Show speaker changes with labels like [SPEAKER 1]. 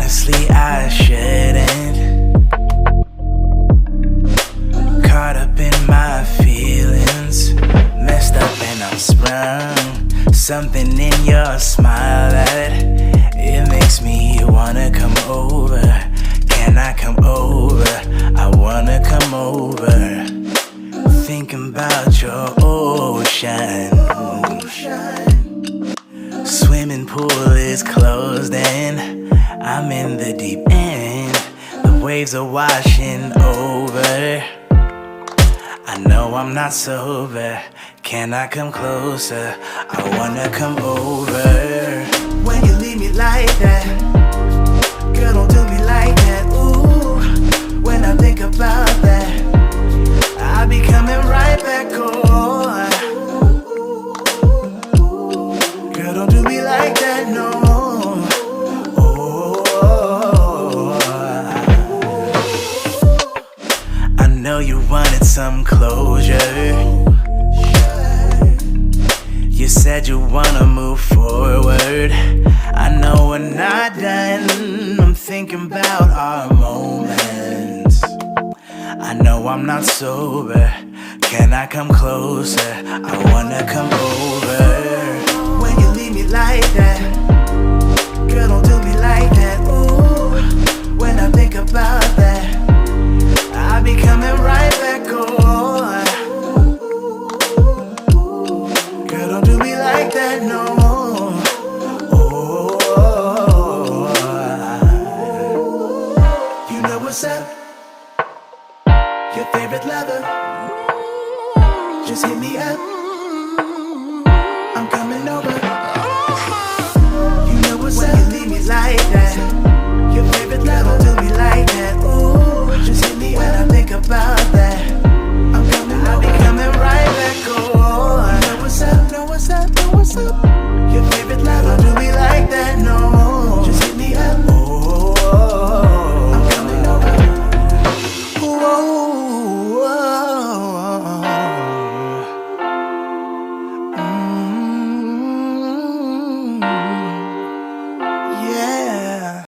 [SPEAKER 1] Honestly, I shouldn't. Caught up in my feelings, messed up and I'm sprung. Something in your smile that it makes me wanna come over. Can I come over? I wanna come over. Thinking about your ocean. Swimming pool is closed and I'm in the deep end. The waves are washing over. I know I'm not sober. Can I come closer? I wanna come over. When you leave me like that, girl, don't do me like that. Ooh, when I think about that, I'll be coming right back on. Girl, don't do me like that, no. Oh, I know you wanted some closure. You said you wanna move forward. I know we're not done. I'm thinking about our moments. I know I'm not sober. Can I come closer? I wanna come over. When you leave me like that, girl, don't do me like that. Ooh, when I think about that, I'll be coming right back on. Girl, don't do me like that, no. Oh, you know what's up? Your favorite lover, just hit me up. I'm coming over. You know what's up? When you leave me like that.